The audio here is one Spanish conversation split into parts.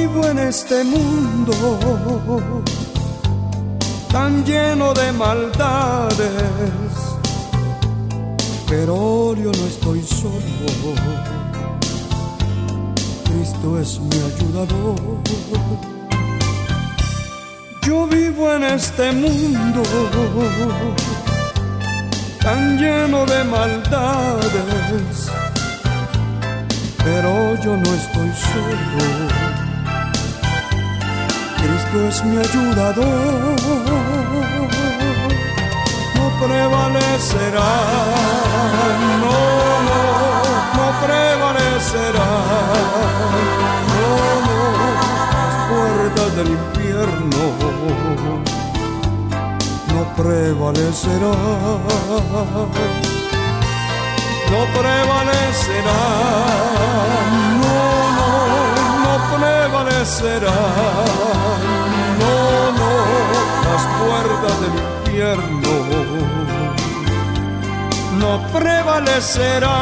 vivo en este mundo tan lleno de maldades, pero yo no estoy solo. Cristo es mi ayudador. Yo vivo en este mundo tan lleno de maldades, pero yo no estoy solo. Cristo es mi ayudador. No prevalecerá, no prevalecerá, las puertas del infierno no prevalecerá. No prevalecerá, no prevalecerá, las puertas del infierno no prevalecerá.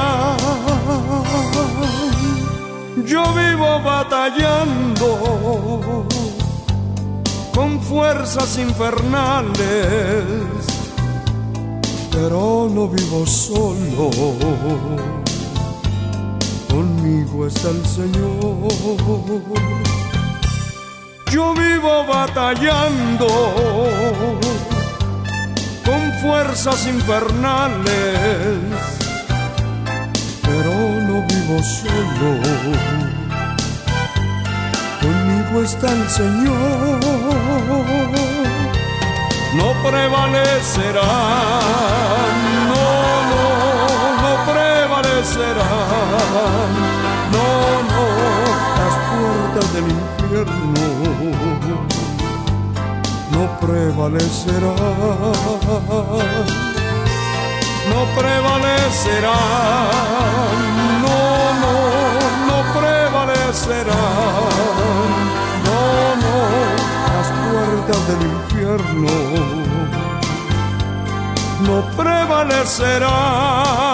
Yo vivo batallando con fuerzas infernales, pero no vivo solo, conmigo está el Señor. Yo vivo batallando con fuerzas infernales, pero no vivo solo, conmigo está el Señor. No prevalecerá, no prevalecerá, las puertas del infierno no prevalecerá, no prevalecerá, no prevalecerá, las puertas del infierno no prevalecerán.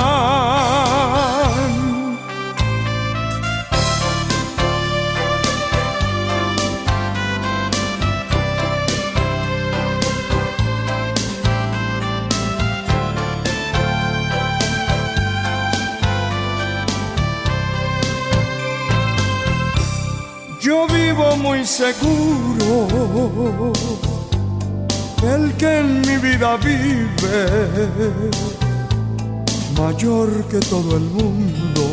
Yo vivo muy seguro, el que en mi vida vive, mayor que todo el mundo,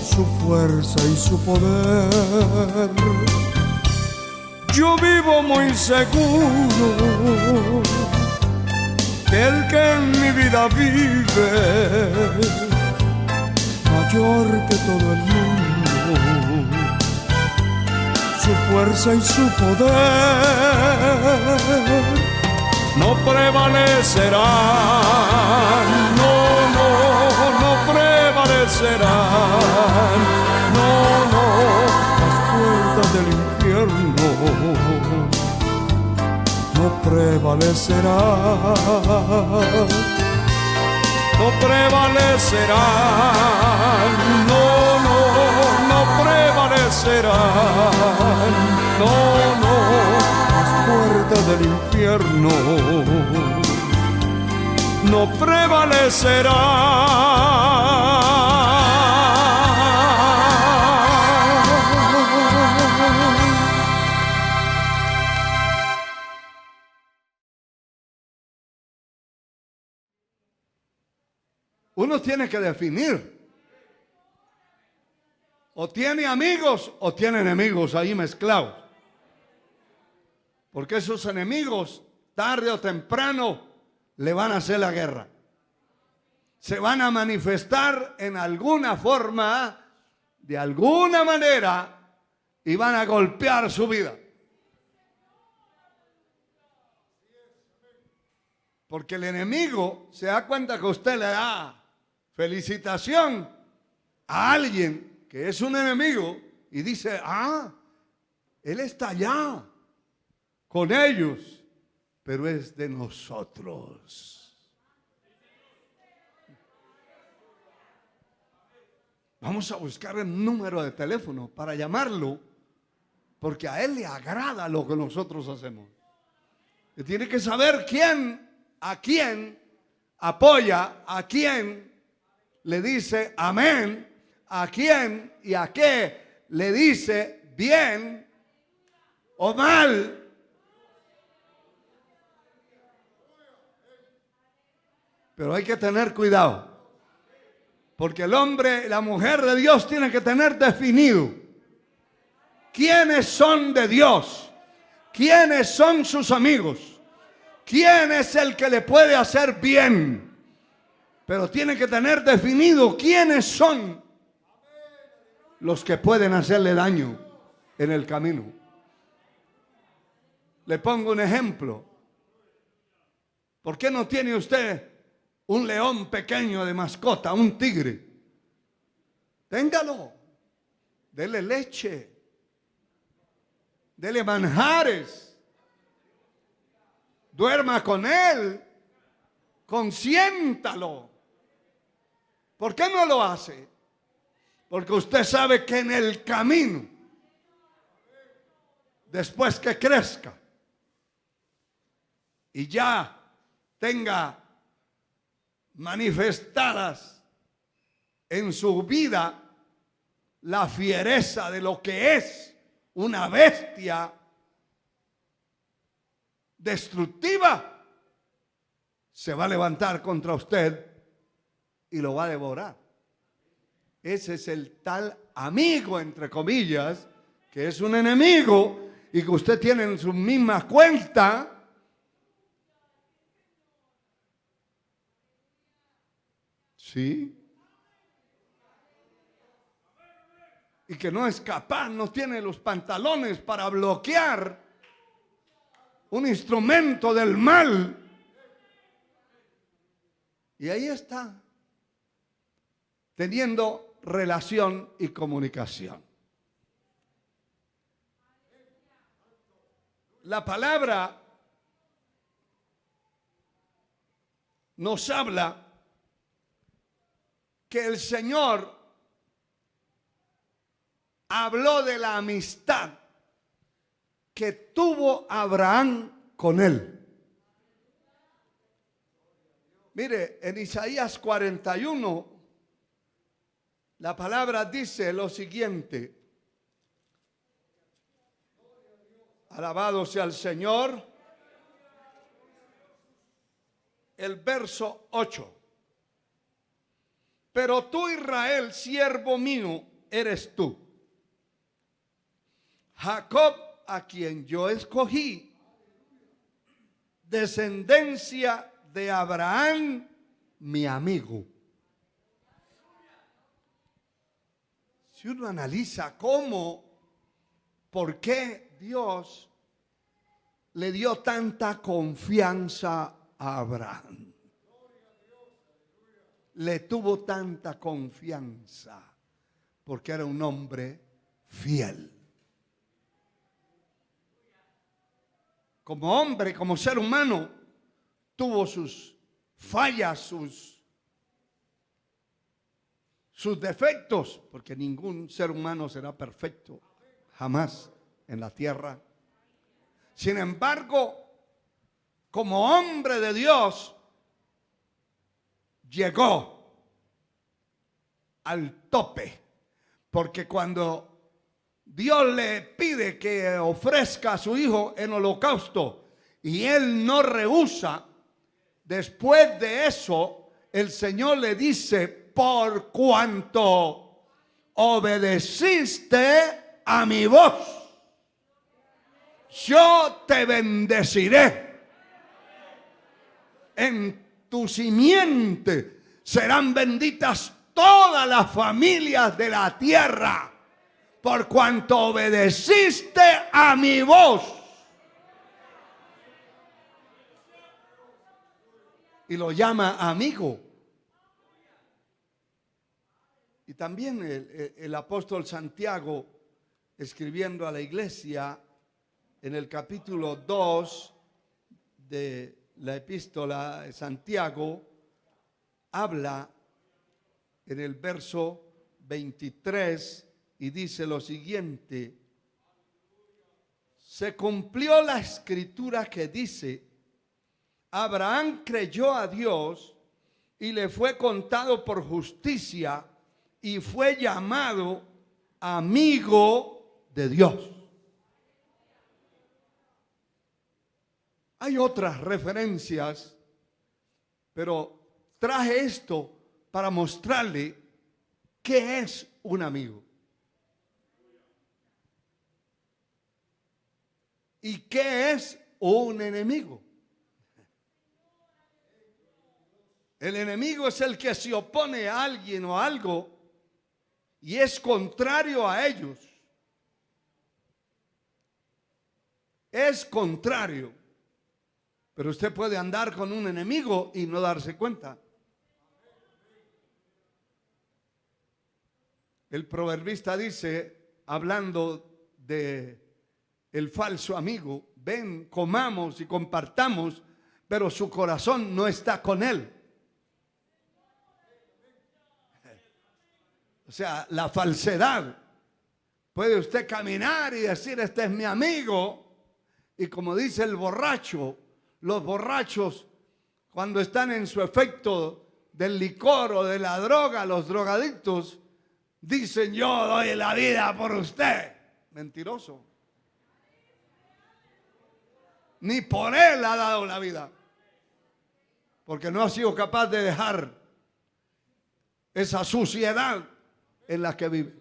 su fuerza y su poder. Yo vivo muy seguro, que el que en mi vida vive, mayor que todo el mundo, su fuerza y su poder no prevalecerá, no prevalecerá, las puertas del infierno no prevalecerá, no prevalecerá, no prevalecerá, las puertas del infierno no prevalecerá. Uno tiene que definir. O tiene amigos o tiene enemigos ahí mezclados. Porque esos enemigos, tarde o temprano, le van a hacer la guerra. Se van a manifestar en alguna forma, de alguna manera, y van a golpear su vida. Porque el enemigo se da cuenta que usted le da felicitación a alguien que es un enemigo y dice, él está allá con ellos, pero es de nosotros. Vamos a buscar el número de teléfono para llamarlo, porque a él le agrada lo que nosotros hacemos. Y tiene que saber a quién apoya, a quién le dice amén, a quién y a qué le dice bien o mal. Pero hay que tener cuidado, porque el hombre, la mujer de Dios tiene que tener definido quiénes son de Dios, quiénes son sus amigos, quién es el que le puede hacer bien. Pero tiene que tener definido quiénes son los que pueden hacerle daño en el camino. Le pongo un ejemplo. ¿Por qué no tiene usted un león pequeño de mascota, un tigre? Téngalo, dele leche, dele manjares, duerma con él, consiéntalo. ¿Por qué no lo hace? Porque usted sabe que en el camino, después que crezca y ya tenga manifestadas en su vida la fiereza de lo que es una bestia destructiva, se va a levantar contra usted y lo va a devorar. Ese es el tal amigo, entre comillas, que es un enemigo y que usted tiene en su misma cuenta. Sí. Y que no es capaz, no tiene los pantalones para bloquear un instrumento del mal. Y ahí está, teniendo relación y comunicación. La palabra nos habla que el Señor habló de la amistad que tuvo Abraham con él. Mire, en Isaías 41, la palabra dice lo siguiente. Alabado sea el Señor. El verso 8. Pero tú, Israel, siervo mío, eres tú. Jacob, a quien yo escogí, descendencia de Abraham, mi amigo. Si uno analiza por qué Dios le dio tanta confianza a Abraham, le tuvo tanta confianza, porque era un hombre fiel. Como hombre, como ser humano, tuvo sus fallas, sus defectos, porque ningún ser humano será perfecto, jamás en la tierra. Sin embargo, como hombre de Dios, llegó al tope, porque cuando Dios le pide que ofrezca a su hijo en holocausto y él no rehúsa, después de eso el Señor le dice: por cuanto obedeciste a mi voz, yo te bendeciré. En tu simiente serán benditas todas las familias de la tierra, por cuanto obedeciste a mi voz. Y lo llama amigo. Y también el apóstol Santiago, escribiendo a la iglesia en el capítulo 2 de la epístola de Santiago, habla en el verso 23 y dice lo siguiente: se cumplió la escritura que dice, Abraham creyó a Dios y le fue contado por justicia y fue llamado amigo de Dios. Hay otras referencias, pero traje esto para mostrarle qué es un amigo y qué es un enemigo. El enemigo es el que se opone a alguien o a algo y es contrario a ellos. Es contrario. Pero usted puede andar con un enemigo y no darse cuenta. El proverbista dice, hablando de el falso amigo, ven, comamos y compartamos, pero su corazón no está con él. O sea, la falsedad. Puede usted caminar y decir, este es mi amigo, y como dice el borracho, los borrachos, cuando están en su efecto del licor o de la droga, los drogadictos, dicen, yo doy la vida por usted. Mentiroso. Ni por él ha dado la vida. Porque no ha sido capaz de dejar esa suciedad en la que vive.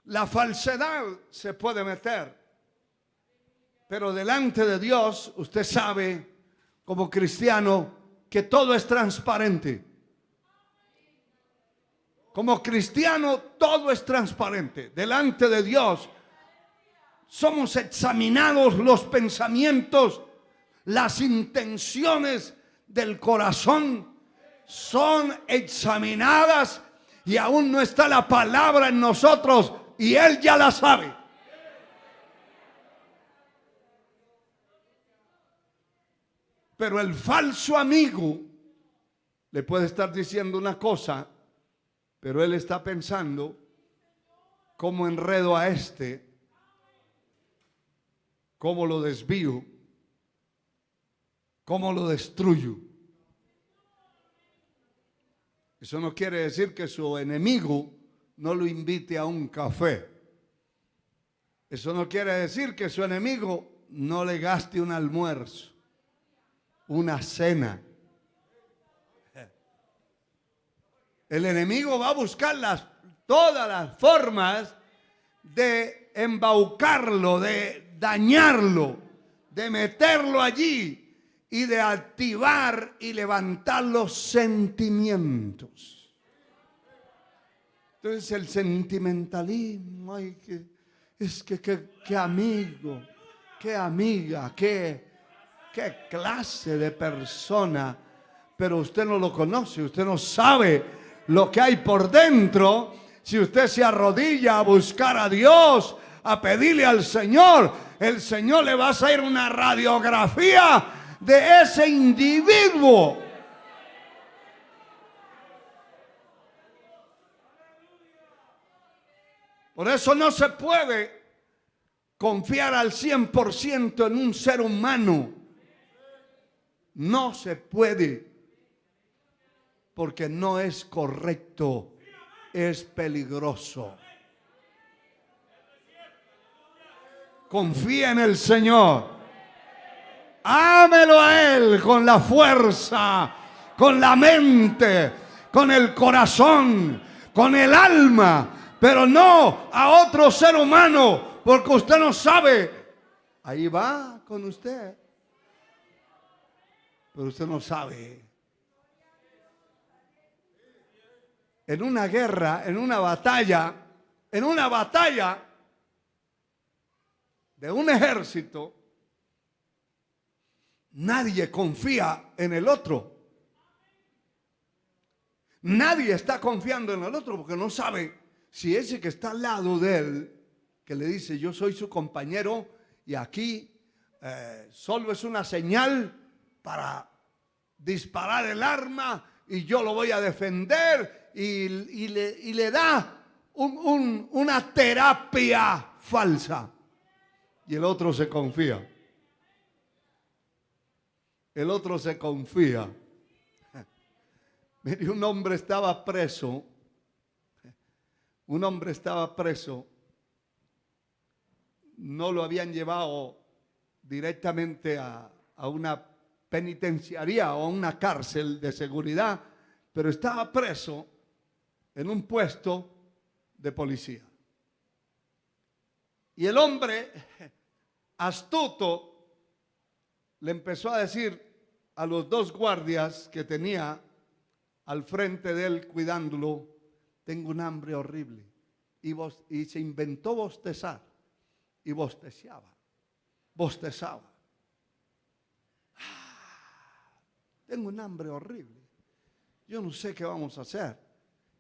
La falsedad se puede meter. Pero delante de Dios, usted sabe, como cristiano, que todo es transparente. Como cristiano, todo es transparente. Delante de Dios, somos examinados los pensamientos, las intenciones del corazón, son examinadas y aún no está la palabra en nosotros y Él ya la sabe. Pero el falso amigo le puede estar diciendo una cosa, pero él está pensando, ¿cómo enredo a este? ¿Cómo lo desvío? ¿Cómo lo destruyo? Eso no quiere decir que su enemigo no lo invite a un café. Eso no quiere decir que su enemigo no le gaste un almuerzo, una cena. El enemigo va a buscar todas las formas de embaucarlo, de dañarlo, de meterlo allí y de activar y levantar los sentimientos. Entonces el sentimentalismo, ay, qué amigo, qué amiga, qué clase de persona, pero usted no lo conoce, usted no sabe lo que hay por dentro. Si usted se arrodilla a buscar a Dios, a pedirle al Señor, el Señor le va a hacer una radiografía de ese individuo. Por eso no se puede confiar al 100% en un ser humano. No se puede, porque no es correcto, es peligroso. Confía en el Señor. Ámelo a Él con la fuerza, con la mente, con el corazón, con el alma, pero no a otro ser humano, porque usted no sabe. Ahí va con usted, pero usted no sabe. En una guerra, en una batalla de un ejército, nadie confía en el otro. Nadie está confiando en el otro porque no sabe si ese que está al lado de él, que le dice yo soy su compañero y aquí solo es una señal para disparar el arma y yo lo voy a defender, y le da una terapia falsa. Y el otro se confía. El otro se confía. Mire, un hombre estaba preso. Un hombre estaba preso. No lo habían llevado directamente a una penitenciaría o a una cárcel de seguridad, pero estaba preso en un puesto de policía. Y el hombre astuto le empezó a decir a los dos guardias que tenía al frente de él cuidándolo: tengo un hambre horrible. Y se inventó bostezar. Y bostezaba. Tengo un hambre horrible. Yo no sé qué vamos a hacer.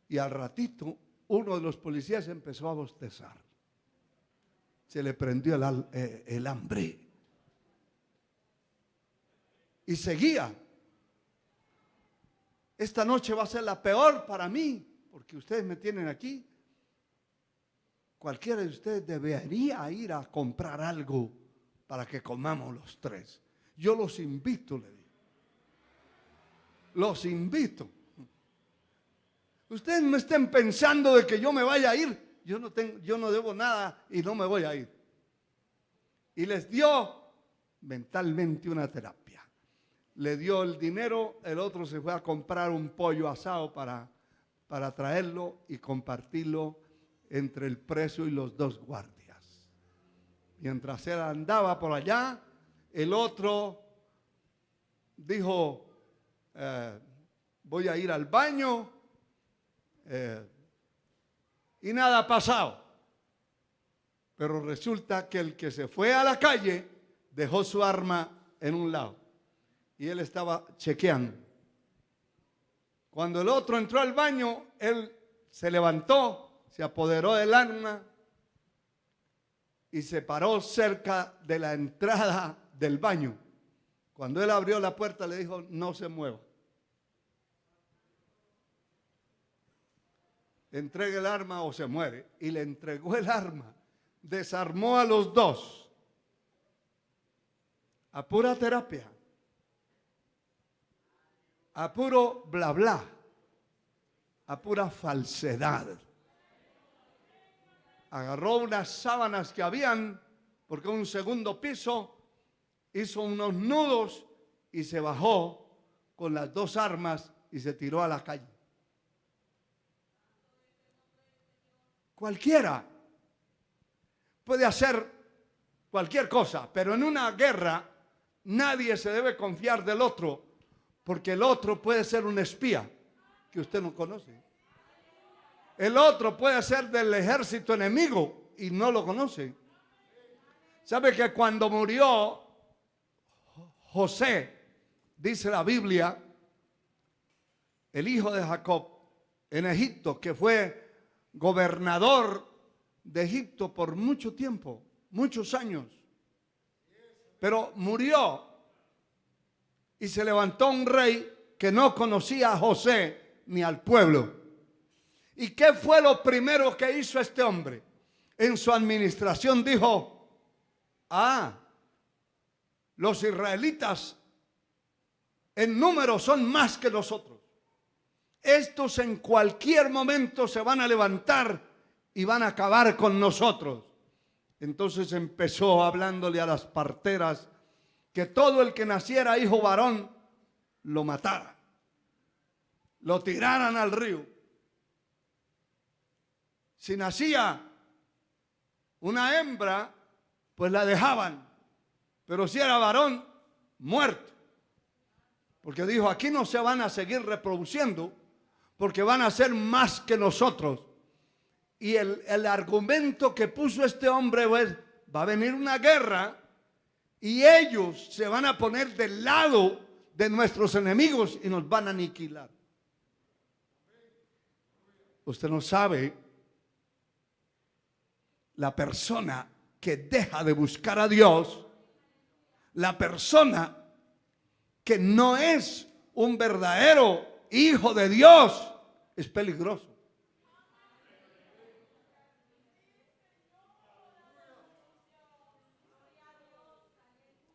Y al ratito uno de los policías empezó a bostezar. Se le prendió el hambre. Y seguía. Esta noche va a ser la peor para mí, porque ustedes me tienen aquí. Cualquiera de ustedes debería ir a comprar algo para que comamos los tres. Yo los invito, le digo. Los invito. Ustedes no estén pensando de que yo me vaya a ir. Yo no debo nada y no me voy a ir. Y les dio mentalmente una terapia. Le dio el dinero, el otro se fue a comprar un pollo asado para traerlo y compartirlo entre el preso y los dos guardias. Mientras él andaba por allá, el otro dijo: voy a ir al baño, y nada ha pasado. Pero resulta que el que se fue a la calle dejó su arma en un lado y él estaba chequeando. Cuando el otro entró al baño, él se levantó, se apoderó del arma y se paró cerca de la entrada del baño. Cuando él abrió la puerta, le dijo: no se mueva. Entregue el arma o se muere. Y le entregó el arma. Desarmó a los dos. A pura terapia. A puro bla bla. A pura falsedad. Agarró unas sábanas que habían, porque un segundo piso, hizo unos nudos y se bajó con las dos armas y se tiró a la calle. Cualquiera puede hacer cualquier cosa, pero en una guerra nadie se debe confiar del otro, porque el otro puede ser un espía que usted no conoce. El otro puede ser del ejército enemigo y no lo conoce. ¿Sabe que cuando murió José, dice la Biblia, el hijo de Jacob en Egipto, que fue gobernador de Egipto por mucho tiempo, muchos años, pero murió y se levantó un rey que no conocía a José ni al pueblo? ¿Y qué fue lo primero que hizo este hombre? En su administración dijo: los israelitas en número son más que nosotros. Estos en cualquier momento se van a levantar y van a acabar con nosotros. Entonces empezó hablándole a las parteras que todo el que naciera hijo varón lo matara, lo tiraran al río. Si nacía una hembra, pues la dejaban, pero si era varón, muerto. Porque dijo: aquí no se van a seguir reproduciendo, porque van a ser más que nosotros. Y el argumento que puso este hombre es: va a venir una guerra y ellos se van a poner del lado de nuestros enemigos y nos van a aniquilar. Usted no sabe, la persona que deja de buscar a Dios, la persona que no es un verdadero hijo de Dios es peligroso.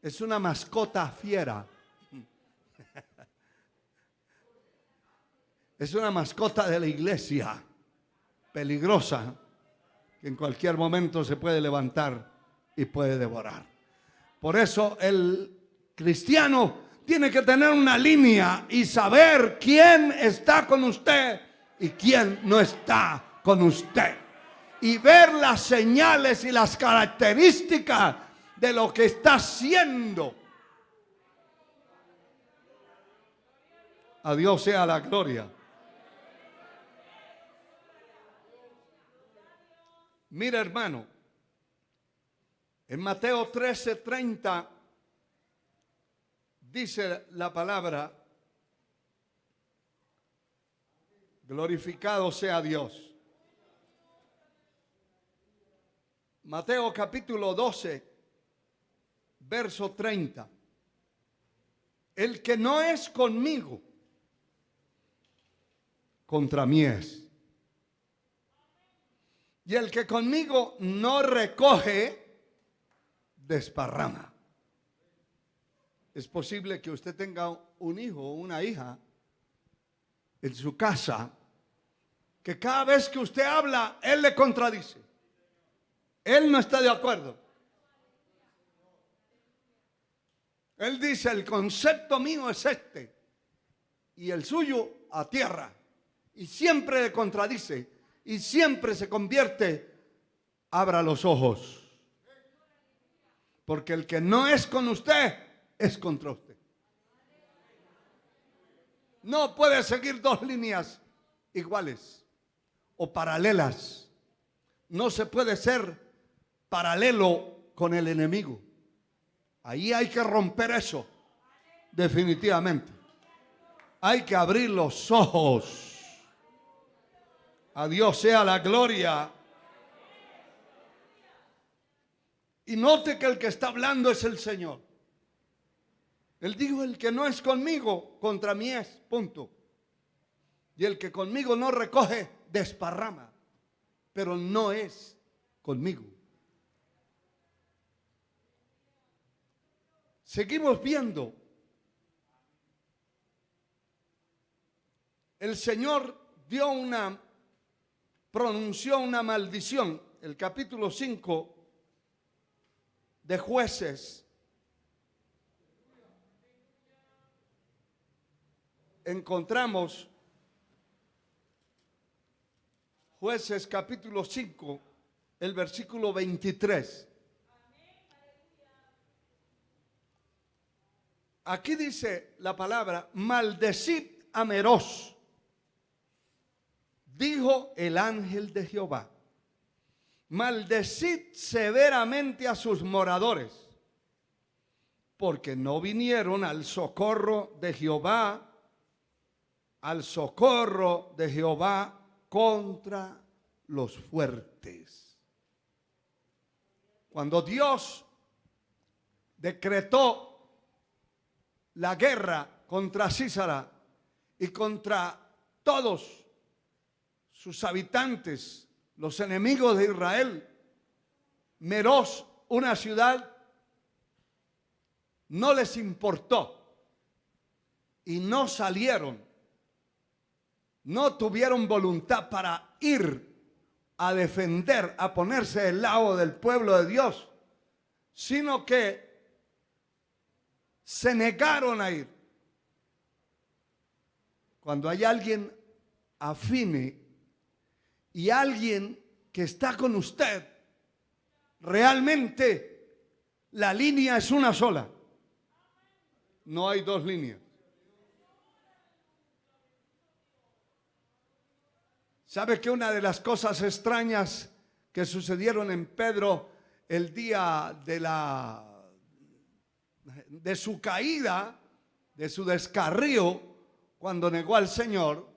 Es una mascota fiera. Es una mascota de la iglesia, peligrosa, que en cualquier momento se puede levantar y puede devorar. Por eso el cristiano tiene que tener una línea y saber quién está con usted y quién no está con usted. Y ver las señales y las características de lo que está haciendo. A Dios sea la gloria. Mira, hermano, en Mateo 13:30 dice la palabra: glorificado sea Dios. Mateo capítulo 12, verso 30. El que no es conmigo, contra mí es. Y el que conmigo no recoge, desparrama. Es posible que usted tenga un hijo o una hija en su casa que cada vez que usted habla, él le contradice. Él no está de acuerdo. Él dice: el concepto mío es este, y el suyo a tierra. Y siempre le contradice. Y siempre se convierte. Abra los ojos. Porque el que no es con usted, es contra usted. No puede seguir dos líneas iguales o paralelas. No se puede ser paralelo con el enemigo. Ahí hay que romper eso. Definitivamente. Hay que abrir los ojos. A Dios sea la gloria. Y note que el que está hablando es el Señor. Él dijo: el que no es conmigo, contra mí es, punto. Y el que conmigo no recoge, desparrama. Pero no es conmigo. Seguimos viendo. El Señor pronunció una maldición. El capítulo 5 de Jueces. Encontramos Jueces capítulo 5, el versículo 23. Aquí dice la palabra: maldecid a Meroz, dijo el ángel de Jehová. Maldecid severamente a sus moradores, porque no vinieron al socorro de Jehová, contra los fuertes. Cuando Dios decretó la guerra contra Sísara y contra todos sus habitantes, los enemigos de Israel, Meroz, una ciudad, no les importó y no salieron, no tuvieron voluntad para ir a defender, a ponerse del lado del pueblo de Dios, sino que se negaron a ir. Cuando hay alguien afine y alguien que está con usted, realmente la línea es una sola. No hay dos líneas. ¿Sabe que una de las cosas extrañas que sucedieron en Pedro el día de su caída, de su descarrío, cuando negó al Señor,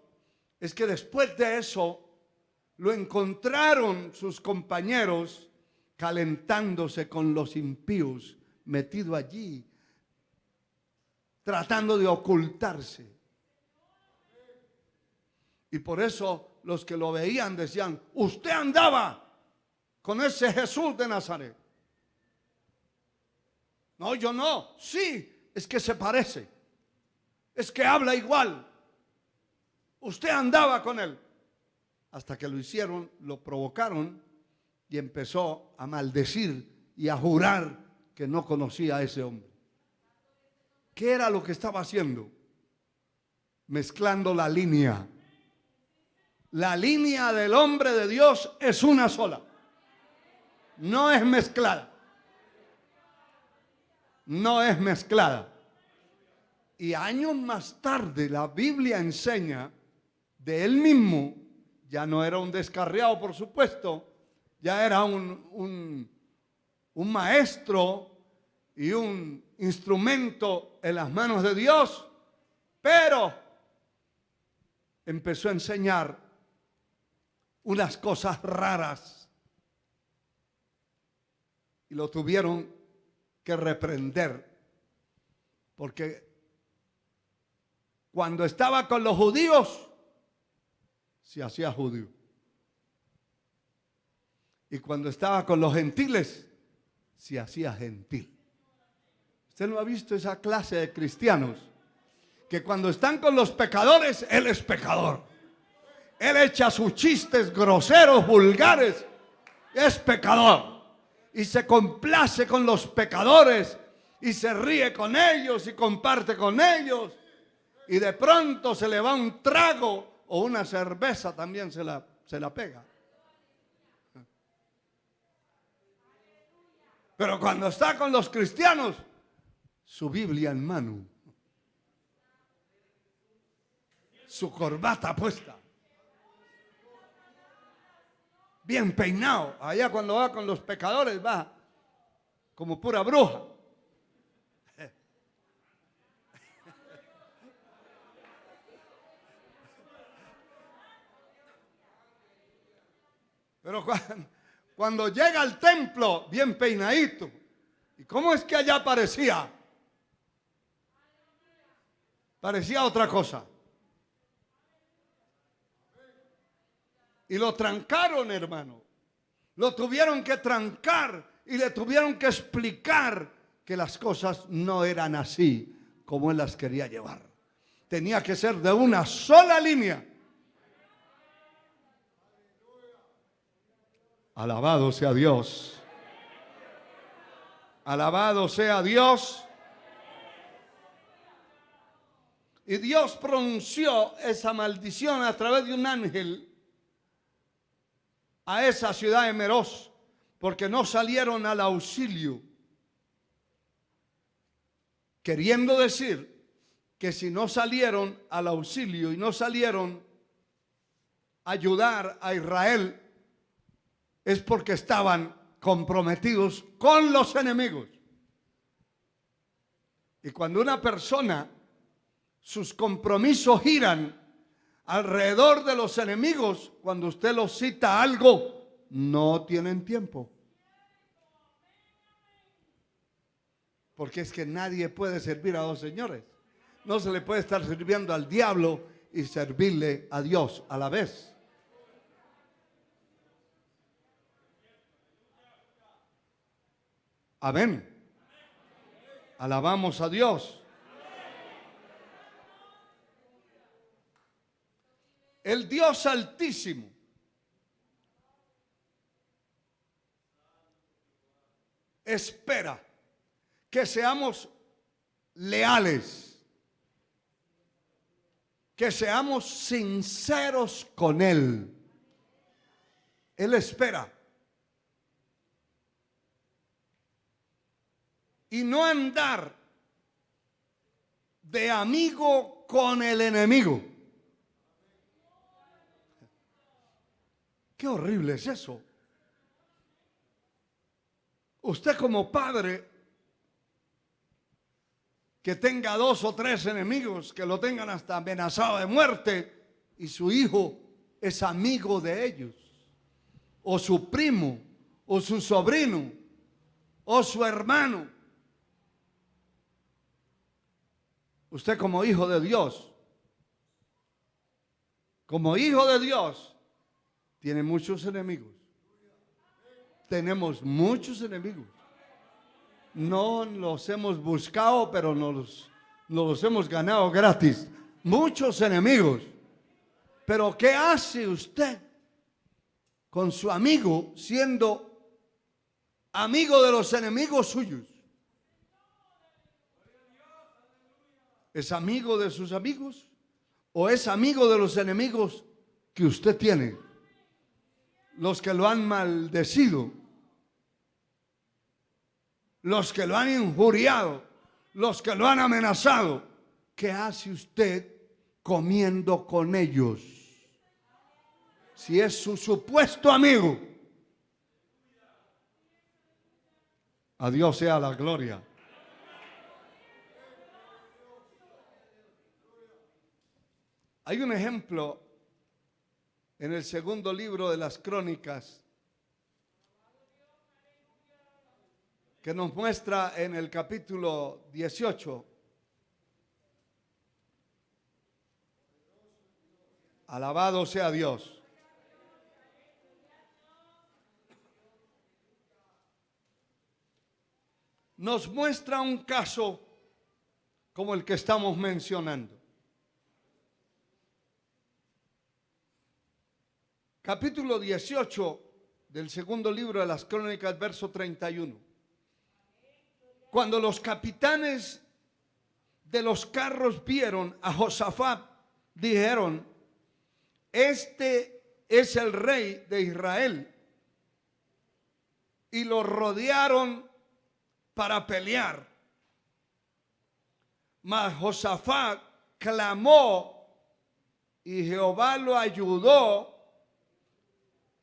es que después de eso lo encontraron sus compañeros calentándose con los impíos, metido allí, tratando de ocultarse? Y por eso los que lo veían decían, usted andaba con ese Jesús de Nazaret. No, yo no. Sí, es que se parece. Es que habla igual. Usted andaba con él. Hasta que lo hicieron, lo provocaron y empezó a maldecir y a jurar que no conocía a ese hombre. ¿Qué era lo que estaba haciendo? Mezclando la línea. La línea del hombre de Dios es una sola. No es mezclada. No es mezclada. Y años más tarde la Biblia enseña de él mismo. Ya no era un descarriado, por supuesto. Ya era un maestro y un instrumento en las manos de Dios. Pero empezó a enseñar unas cosas raras. Y lo tuvieron que reprender. Porque cuando estaba con los judíos, se hacía judío. Y cuando estaba con los gentiles, se hacía gentil. ¿Usted no ha visto esa clase de cristianos? Que cuando están con los pecadores, él es pecador. Él echa sus chistes groseros, vulgares. Es pecador. Y se complace con los pecadores. Y se ríe con ellos y comparte con ellos. Y de pronto se le va un trago o una cerveza, también se la pega. Pero cuando está con los cristianos, su Biblia en mano, su corbata puesta, bien peinado. Allá cuando va con los pecadores va como pura bruja. Pero cuando llega al templo, bien peinadito. ¿Y cómo es que allá parecía? Parecía otra cosa. Y lo trancaron, hermano. Lo tuvieron que trancar y le tuvieron que explicar que las cosas no eran así como él las quería llevar. Tenía que ser de una sola línea. Alabado sea Dios. Alabado sea Dios. Y Dios pronunció esa maldición a través de un ángel a esa ciudad de Meroz, porque no salieron al auxilio. Queriendo decir que si no salieron al auxilio y no salieron a ayudar a Israel, es porque estaban comprometidos con los enemigos. Y cuando una persona, sus compromisos giran alrededor de los enemigos, cuando usted los cita algo, no tienen tiempo. Porque es que nadie puede servir a dos señores. No se le puede estar sirviendo al diablo y servirle a Dios a la vez. Amén. Alabamos a Dios. El Dios Altísimo espera que seamos leales, que seamos sinceros con Él. Él espera. Y no andar de amigo con el enemigo. Qué horrible es eso. Usted como padre que tenga 2 o 3 enemigos, que lo tengan hasta amenazado de muerte, y su hijo es amigo de ellos, o su primo, o su sobrino, o su hermano. Usted como hijo de Dios, como hijo de Dios, tiene muchos enemigos. Tenemos muchos enemigos. No los hemos buscado, pero nos los hemos ganado gratis. Muchos enemigos. Pero ¿qué hace usted con su amigo siendo amigo de los enemigos suyos? ¿Es amigo de sus amigos o es amigo de los enemigos que usted tiene? Los que lo han maldecido, los que lo han injuriado, los que lo han amenazado. ¿Qué hace usted comiendo con ellos? Si es su supuesto amigo. A Dios sea la gloria. Hay un ejemplo en el segundo libro de las Crónicas que nos muestra en el capítulo 18. Alabado sea Dios. Nos muestra un caso como el que estamos mencionando. Capítulo 18 del segundo libro de las Crónicas, verso 31. Cuando los capitanes de los carros vieron a Josafat, dijeron: este es el rey de Israel. Y lo rodearon para pelear. Mas Josafat clamó y Jehová lo ayudó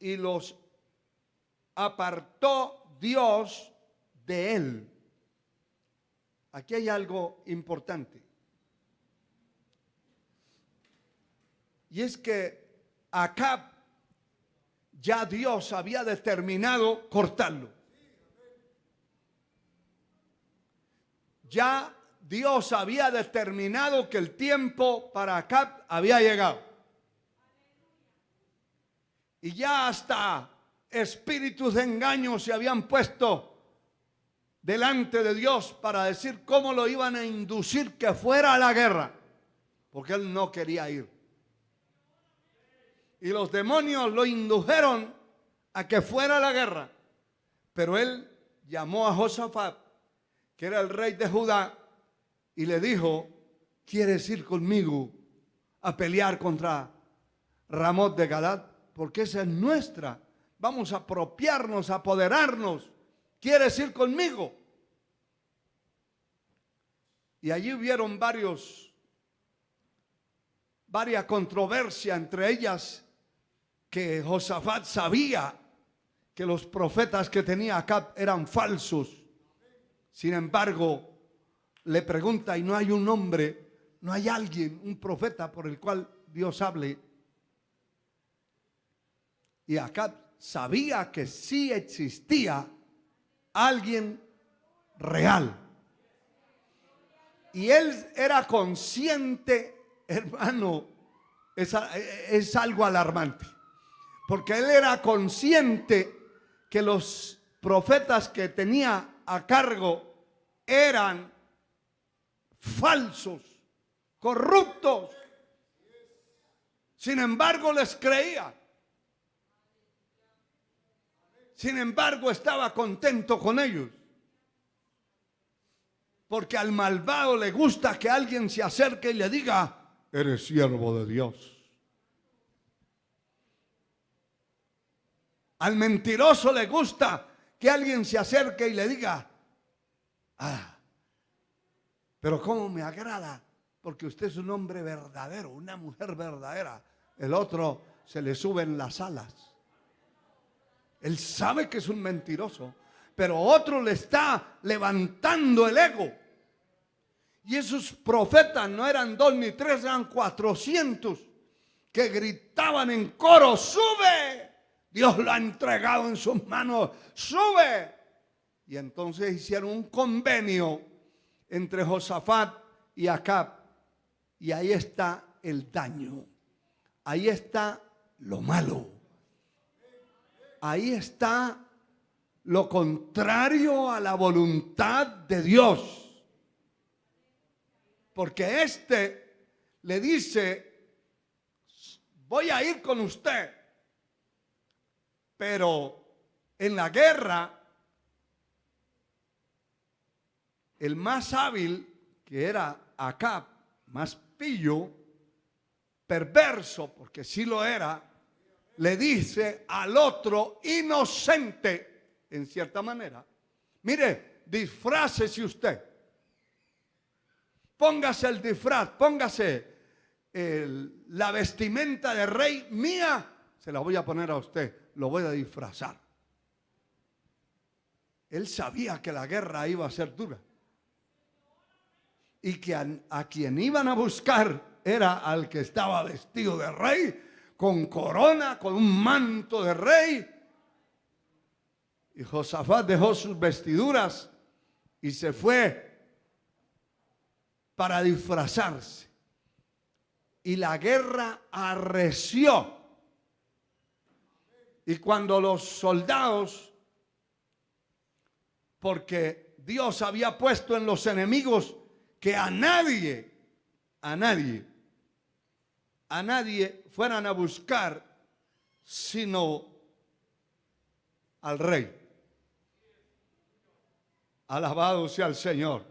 y los apartó Dios de él. Aquí hay algo importante. Y es que Acab ya Dios había determinado cortarlo. Ya Dios había determinado que el tiempo para Acab había llegado. Y ya hasta espíritus de engaño se habían puesto delante de Dios para decir cómo lo iban a inducir que fuera a la guerra, porque él no quería ir. Y los demonios lo indujeron a que fuera a la guerra. Pero él llamó a Josafat, que era el rey de Judá, y le dijo: ¿quieres ir conmigo a pelear contra Ramot de Galad? Porque esa es nuestra. Vamos a apropiarnos, a apoderarnos. ¿Quieres ir conmigo? Y allí hubieron varias controversias, entre ellas que Josafat sabía que los profetas que tenía Acab eran falsos. Sin embargo, le pregunta: ¿y no hay un hombre, no hay alguien, un profeta por el cual Dios hable? Y Acab sabía que sí existía alguien real. Y él era consciente, hermano, es algo alarmante. Porque él era consciente que los profetas que tenía a cargo eran falsos, corruptos. Sin embargo, les creía. Sin embargo, estaba contento con ellos. Porque al malvado le gusta que alguien se acerque y le diga: eres siervo de Dios. Al mentiroso le gusta que alguien se acerque y le diga: pero cómo me agrada, porque usted es un hombre verdadero, una mujer verdadera. El otro se le suben las alas. Él sabe que es un mentiroso, pero otro le está levantando el ego. Y esos profetas no eran 2 ni 3, eran 400 que gritaban en coro: sube, Dios lo ha entregado en sus manos, sube. Y entonces hicieron un convenio entre Josafat y Acab, y ahí está el daño. ahí está lo malo. Ahí está lo contrario a la voluntad de Dios. Porque le dice, voy a ir con usted, pero en la guerra, el más hábil, que era Acab, más pillo, perverso, porque sí lo era, le dice al otro inocente, en cierta manera, mire, disfrácese usted, póngase el disfraz, póngase la vestimenta de rey mía, se la voy a poner a usted, lo voy a disfrazar. Él sabía que la guerra iba a ser dura y que a quien iban a buscar era al que estaba vestido de rey, con corona, con un manto de rey. Y Josafat dejó sus vestiduras y se fue para disfrazarse. Y la guerra arreció. Y cuando los soldados, porque Dios había puesto en los enemigos que a nadie fueran a buscar sino al rey. Alabado sea el Señor.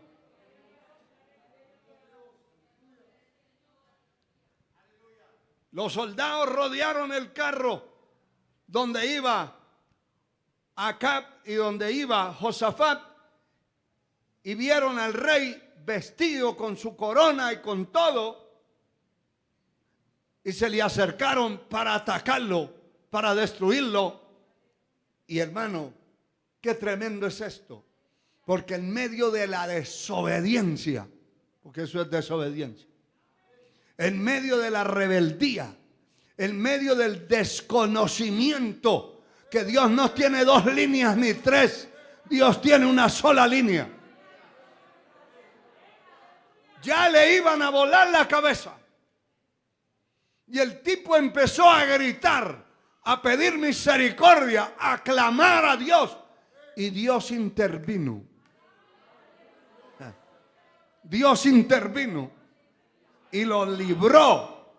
Los soldados rodearon el carro donde iba Acab y donde iba Josafat y vieron al rey vestido con su corona y con todo, y se le acercaron para atacarlo, para destruirlo. Y hermano, qué tremendo es esto, porque en medio de la desobediencia, porque eso es desobediencia, en medio de la rebeldía, en medio del desconocimiento, que Dios no tiene dos líneas ni tres, Dios tiene una sola línea. Ya le iban a volar la cabeza. Y el tipo empezó a gritar, a pedir misericordia, a clamar a Dios. Y Dios intervino. Dios intervino y lo libró.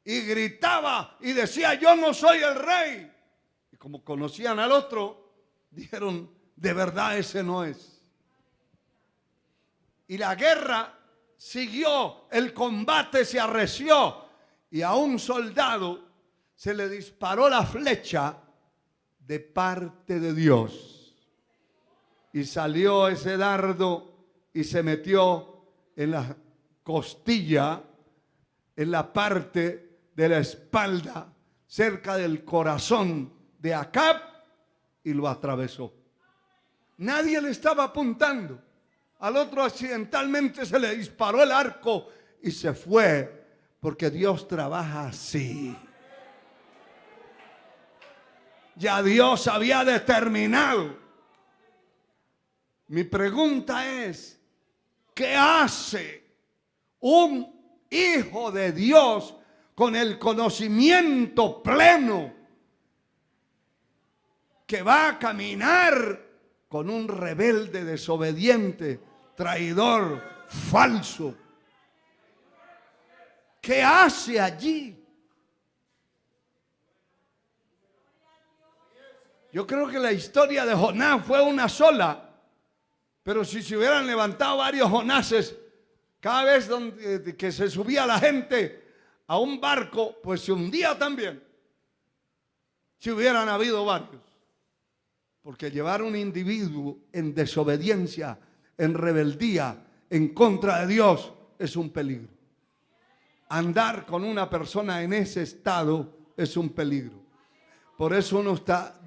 Y gritaba y decía, yo no soy el rey. Y como conocían al otro, dijeron, de verdad ese no es. Y la guerra siguió, el combate se arreció y a un soldado se le disparó la flecha de parte de Dios. Y salió ese dardo y se metió en la costilla, en la parte de la espalda, cerca del corazón de Acab, y lo atravesó. Nadie le estaba apuntando. Al otro accidentalmente se le disparó el arco y se fue, porque Dios trabaja así. Ya Dios había determinado. Mi pregunta es, ¿qué hace un hijo de Dios con el conocimiento pleno que va a caminar con un rebelde desobediente, traidor, falso? ¿Qué hace allí? Yo creo que la historia de Jonás fue una sola, pero si se hubieran levantado varios Jonases, cada vez que se subía la gente a un barco, pues se hundía también. Si hubieran habido varios. Porque llevar un individuo en desobediencia, en rebeldía, en contra de Dios, es un peligro. Andar con una persona en ese estado es un peligro. Por eso uno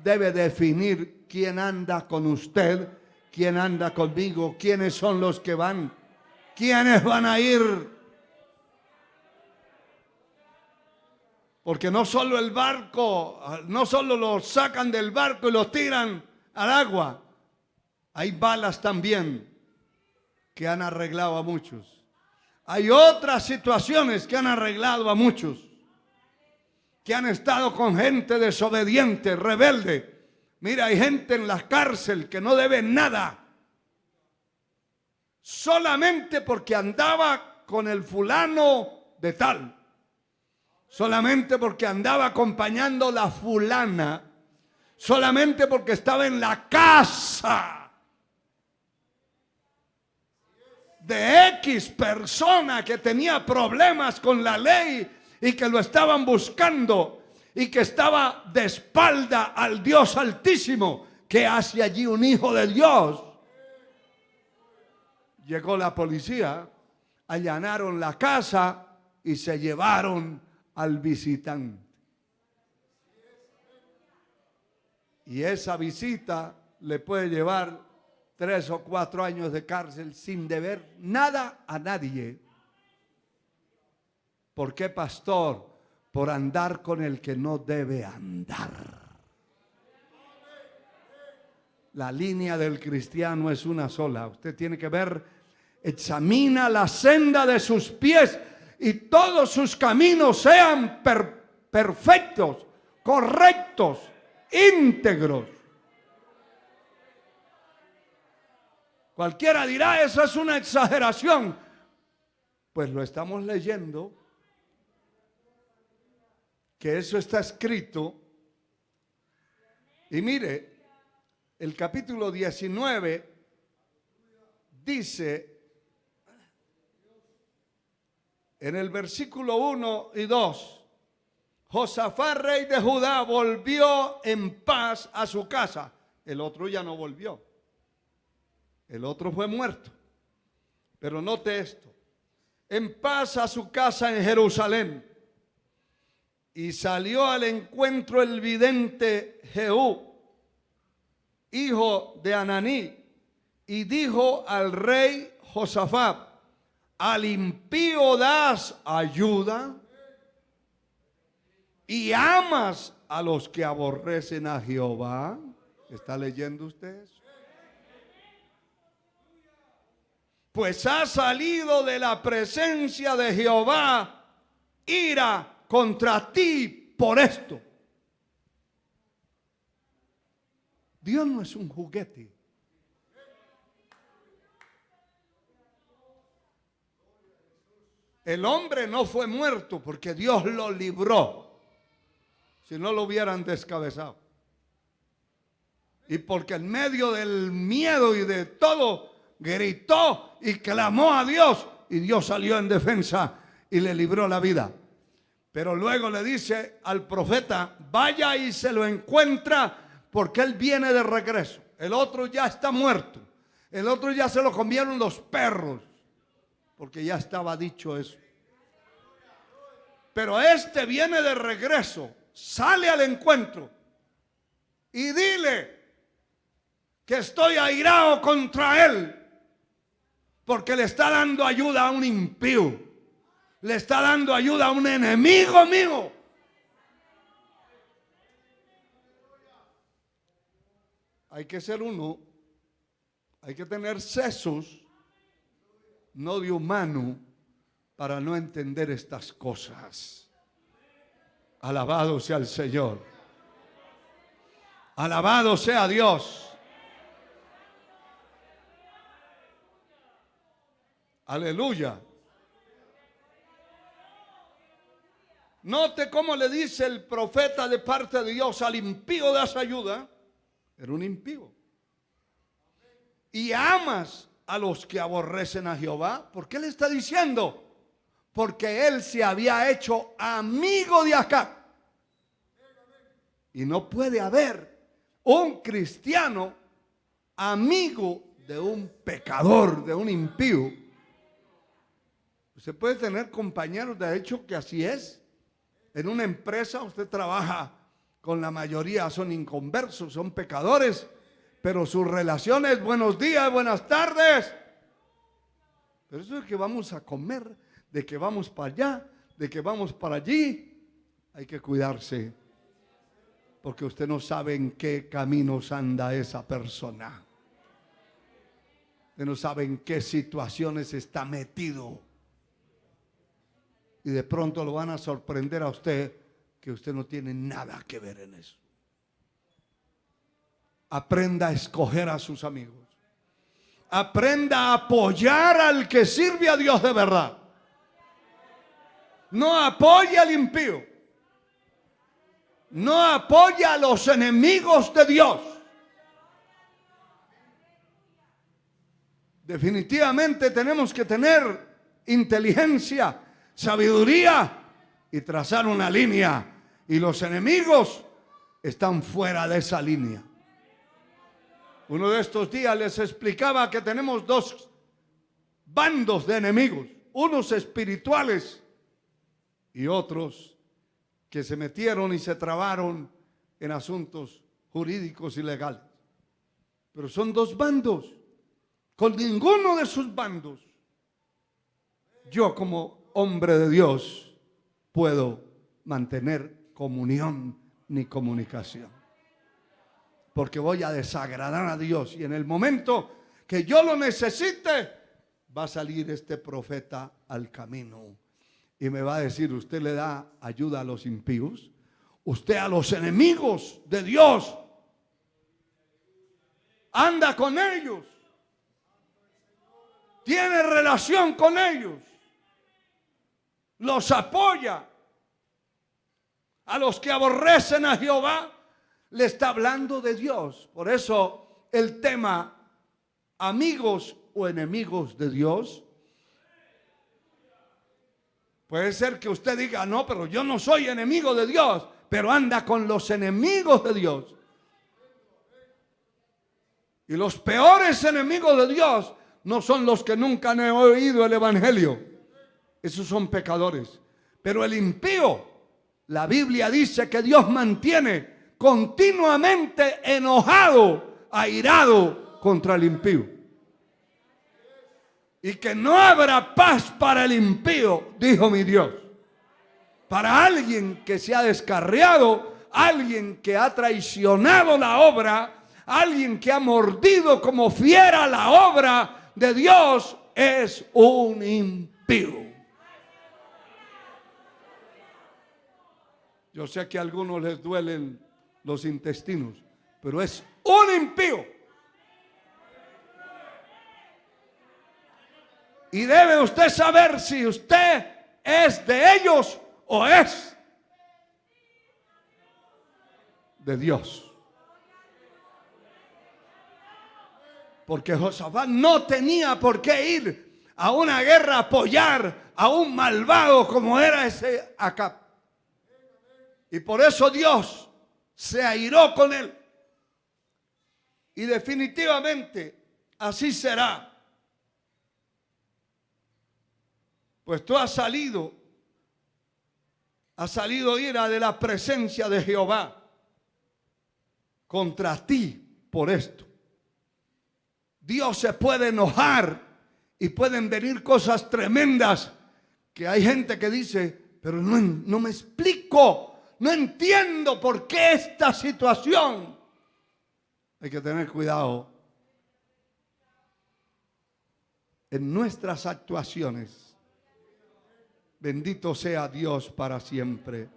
debe definir quién anda con usted, quién anda conmigo, quiénes son los que van, quiénes van a ir. Porque no solo el barco, no solo lo sacan del barco y lo tiran al agua. Hay balas también que han arreglado a muchos. Hay otras situaciones que han arreglado a muchos. que han estado con gente desobediente, rebelde. Mira, hay gente en la cárcel que no debe nada, solamente porque andaba con el fulano de tal, solamente porque andaba acompañando la fulana, solamente porque estaba en la casa de X persona que tenía problemas con la ley y que lo estaban buscando y que estaba de espalda al Dios Altísimo. ¿Qué hace allí un hijo de Dios? Llegó la policía, allanaron la casa y se llevaron al visitante. Y esa visita le puede llevar 3 o 4 años de cárcel sin deber nada a nadie. ¿Por qué, pastor? Por andar con el que no debe andar. La línea del cristiano es una sola. Usted tiene que ver, examina la senda de sus pies y todos sus caminos sean perfectos, correctos, íntegros. Cualquiera dirá, eso es una exageración. Pues lo estamos leyendo, que eso está escrito. Y mire, el capítulo 19 dice, en el versículo 1 y 2, Josafat, rey de Judá, volvió en paz a su casa. El otro ya no volvió. El otro fue muerto. Pero note esto. En paz a su casa en Jerusalén. Y salió al encuentro el vidente Jehú, hijo de Ananí, y dijo al rey Josafat: ¿al impío das ayuda y amas a los que aborrecen a Jehová? ¿Está leyendo usted eso? Pues ha salido de la presencia de Jehová ira contra ti por esto. Dios no es un juguete. El hombre no fue muerto porque Dios lo libró. Si no lo hubieran descabezado. Y porque en medio del miedo y de todo gritó y clamó a Dios, y Dios salió en defensa y le libró la vida. Pero luego le dice al profeta: vaya y se lo encuentra, porque él viene de regreso. El otro ya está muerto. El otro ya se lo comieron los perros, porque ya estaba dicho eso. Pero este viene de regreso. Sale al encuentro y dile que estoy airado contra él, porque le está dando ayuda a un impío, le está dando ayuda a un enemigo mío. Hay que ser uno, hay que tener sesos, no de humano, para no entender estas cosas. Alabado sea el Señor. Alabado sea Dios. Aleluya. Note cómo le dice el profeta de parte de Dios: al impío das ayuda. Era un impío. Y amas a los que aborrecen a Jehová. ¿Por qué le está diciendo? Porque él se había hecho amigo de Acab. Y no puede haber un cristiano amigo de un pecador, de un impío. Usted puede tener compañeros, de hecho, que así es. En una empresa usted trabaja con la mayoría, son inconversos, son pecadores, pero sus relaciones, buenos días, buenas tardes. Pero eso es que vamos a comer, de que vamos para allá, de que vamos para allí. Hay que cuidarse, porque usted no sabe en qué caminos anda esa persona. Usted no sabe en qué situaciones está metido. Y de pronto lo van a sorprender a usted que usted no tiene nada que ver en eso. Aprenda a escoger a sus amigos. Aprenda a apoyar al que sirve a Dios de verdad. No apoye al impío. No apoye a los enemigos de Dios. Definitivamente tenemos que tener inteligencia, sabiduría y trazar una línea. Y los enemigos están fuera de esa línea. Uno de estos días les explicaba que tenemos dos bandos de enemigos. Unos espirituales y otros que se metieron y se trabaron en asuntos jurídicos y legales. Pero son dos bandos. Con ninguno de sus bandos yo, como hombre de Dios, puedo mantener comunión ni comunicación. Porque voy a desagradar a Dios. Y en el momento que yo lo necesite, va a salir este profeta al camino. Y me va a decir, usted le da ayuda a los impíos. Usted a los enemigos de Dios anda con ellos. Tiene relación con ellos. Los apoya. A los que aborrecen a Jehová, le está hablando de Dios. Por eso el tema amigos o enemigos de Dios. Puede ser que usted diga, no, pero yo no soy enemigo de Dios, pero anda con los enemigos de Dios. Y los peores enemigos de Dios no son los que nunca han oído el evangelio. Esos son pecadores. Pero el impío, la Biblia dice que Dios mantiene continuamente enojado, airado contra el impío. Y que no habrá paz para el impío, dijo mi Dios. Para alguien que se ha descarriado, alguien que ha traicionado la obra, alguien que ha mordido como fiera la obra de Dios, es un impío. Yo sé que a algunos les duelen los intestinos, pero es un impío. Y debe usted saber si usted es de ellos o es de Dios. Porque Josafat no tenía por qué ir a una guerra a apoyar a un malvado como era ese Acab. Y por eso Dios se airó con él. Y definitivamente así será. Pues tú has salido ira de la presencia de Jehová contra ti por esto. Dios se puede enojar y pueden venir cosas tremendas que hay gente que dice, pero no me explico. No entiendo por qué esta situación. Hay que tener cuidado en nuestras actuaciones. Bendito sea Dios para siempre.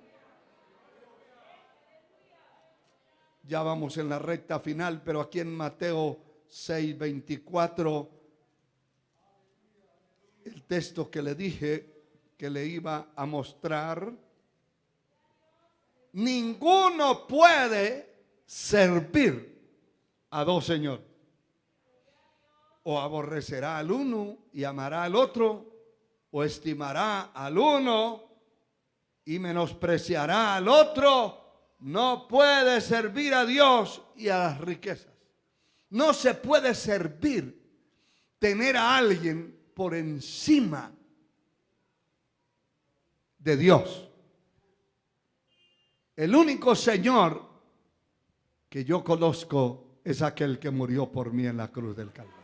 Ya vamos en la recta final, pero aquí en Mateo 6:24, el texto que le dije que le iba a mostrar. Ninguno puede servir a dos señores. O aborrecerá al uno y amará al otro, o estimará al uno y menospreciará al otro. No puede servir a Dios y a las riquezas. No se puede servir, tener a alguien por encima de Dios. El único Señor que yo conozco es aquel que murió por mí en la cruz del Calvario.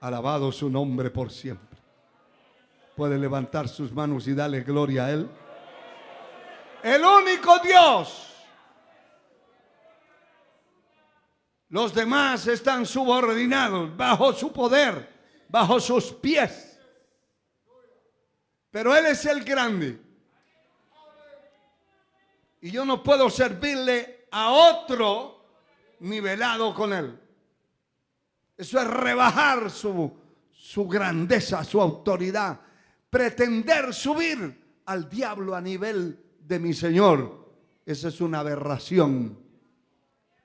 Alabado su nombre por siempre. Puede levantar sus manos y darle gloria a Él. El único Dios. Los demás están subordinados bajo su poder, bajo sus pies. Pero Él es el grande. Y yo no puedo servirle a otro nivelado con Él. Eso es rebajar su grandeza, su autoridad. Pretender subir al diablo a nivel de mi Señor. Esa es una aberración.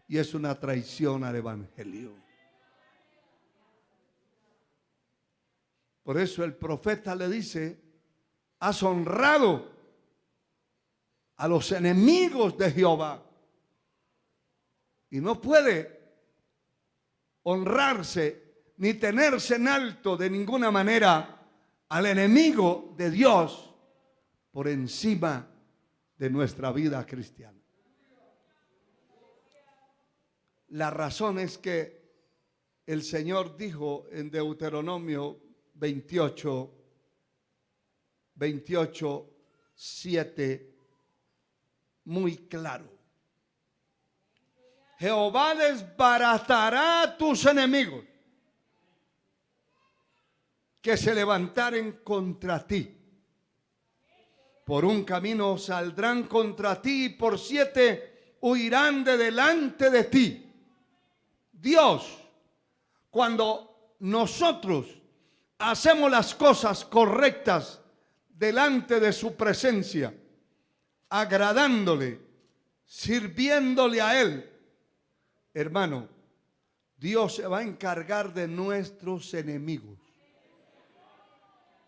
Y es una traición al Evangelio. Por eso el profeta le dice: has honrado a los enemigos de Jehová. Y no puede honrarse ni tenerse en alto de ninguna manera al enemigo de Dios por encima de nuestra vida cristiana. La razón es que el Señor dijo en Deuteronomio 28, 7, muy claro: Jehová desbaratará a tus enemigos que se levantaren contra ti. Por un camino saldrán contra ti y por 7 huirán de delante de ti. Dios, cuando nosotros hacemos las cosas correctas delante de su presencia, agradándole, sirviéndole a Él, hermano, Dios se va a encargar de nuestros enemigos.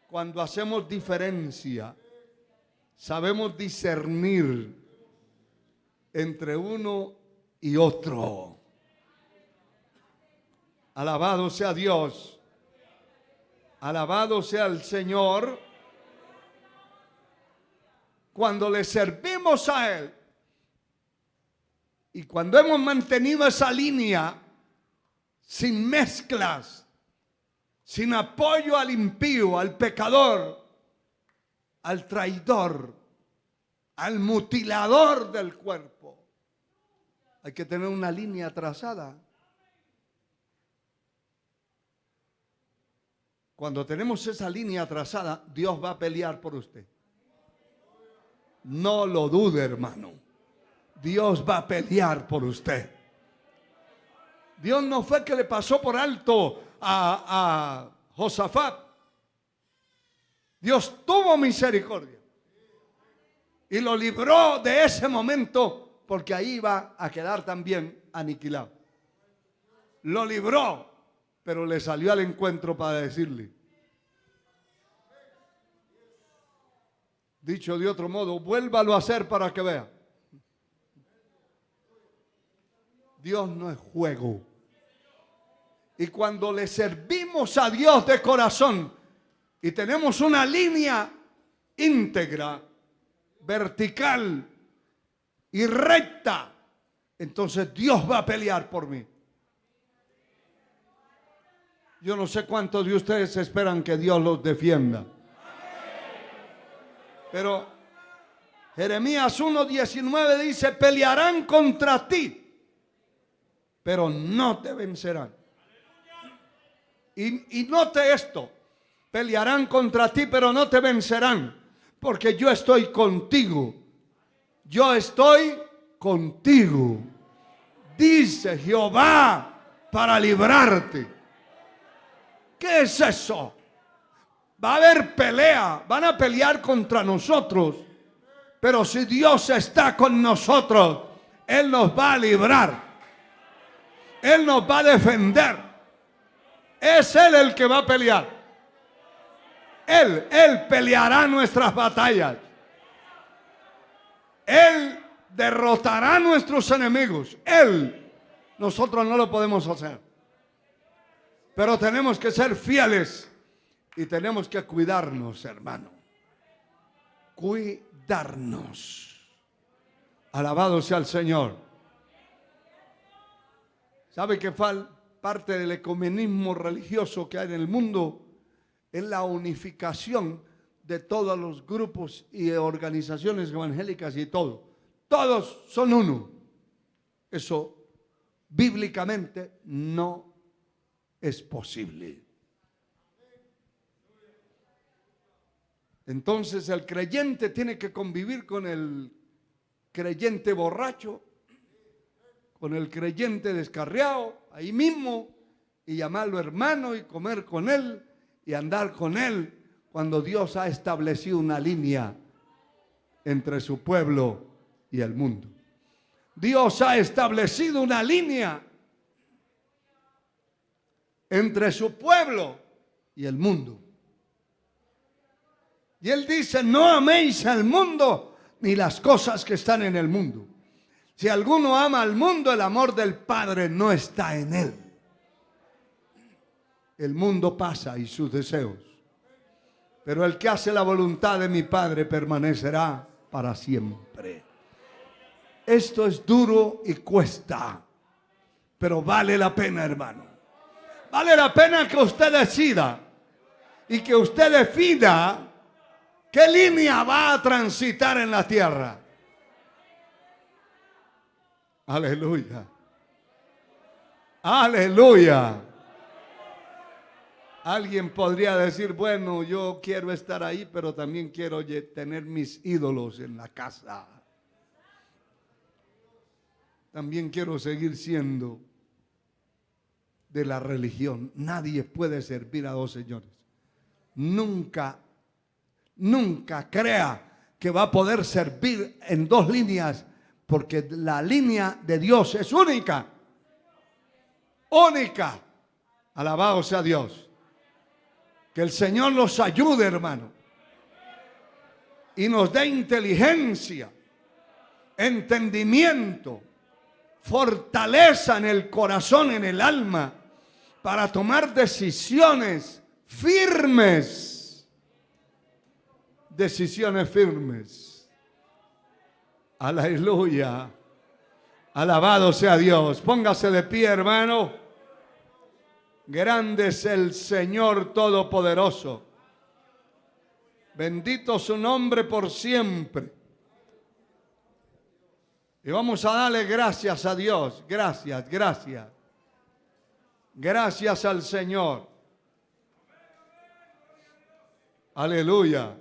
Cuando hacemos diferencia, sabemos discernir entre uno y otro. Alabado sea Dios. Alabado sea el Señor. Cuando le servimos a Él y cuando hemos mantenido esa línea sin mezclas, sin apoyo al impío, al pecador, al traidor, al mutilador del cuerpo, hay que tener una línea trazada. Cuando tenemos esa línea trazada, Dios va a pelear por usted. No lo dude, hermano. Dios va a pelear por usted. Dios no fue que le pasó por alto a Josafat. Dios tuvo misericordia y lo libró de ese momento, porque ahí iba a quedar también aniquilado. Lo libró, pero le salió al encuentro para decirle, dicho de otro modo, vuélvalo a hacer para que vea. Dios no es juego. Y cuando le servimos a Dios de corazón y tenemos una línea íntegra, vertical y recta, entonces Dios va a pelear por mí. Yo no sé cuántos de ustedes esperan que Dios los defienda. Pero Jeremías 1:19 dice: pelearán contra ti, pero no te vencerán. Y note esto: pelearán contra ti, pero no te vencerán, porque yo estoy contigo. Yo estoy contigo, dice Jehová, para librarte. ¿Qué es eso? Va a haber pelea, van a pelear contra nosotros, pero si Dios está con nosotros, Él nos va a librar, Él nos va a defender. Es Él el que va a pelear. Él peleará nuestras batallas. Él derrotará a nuestros enemigos. Nosotros no lo podemos hacer. Pero tenemos que ser fieles y tenemos que cuidarnos, hermano. Cuidarnos. Alabado sea el Señor. ¿Sabe que parte del ecumenismo religioso que hay en el mundo es la unificación de todos los grupos y organizaciones evangélicas y todo? Todos son uno. Eso bíblicamente no es posible. Entonces el creyente tiene que convivir con el creyente borracho, con el creyente descarriado, ahí mismo, y llamarlo hermano y comer con él y andar con él, cuando Dios ha establecido una línea entre su pueblo y el mundo. Dios ha establecido una línea entre su pueblo y el mundo. Y Él dice, no améis al mundo ni las cosas que están en el mundo. Si alguno ama al mundo, el amor del Padre no está en él. El mundo pasa y sus deseos, pero el que hace la voluntad de mi Padre permanecerá para siempre. Esto es duro y cuesta, pero vale la pena, hermano. Vale la pena que usted decida y que usted defina qué línea va a transitar en la tierra. Aleluya. Aleluya. Alguien podría decir, bueno, yo quiero estar ahí, pero también quiero tener mis ídolos en la casa. También quiero seguir siendo de la religión. Nadie puede servir a dos señores. Nunca crea que va a poder servir en dos líneas, porque la línea de Dios es única. Única. Alabado sea Dios. Que el Señor nos ayude, hermano, y nos dé inteligencia, entendimiento, fortaleza en el corazón, en el alma, para tomar decisiones firmes. Decisiones firmes. Aleluya. Alabado sea Dios. Póngase de pie, hermano. Grande es el Señor Todopoderoso. Bendito su nombre por siempre. Y vamos a darle gracias a Dios. Gracias, gracias. Gracias al Señor. Aleluya.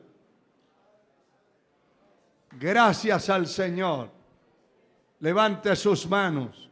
Gracias al Señor. Levante sus manos.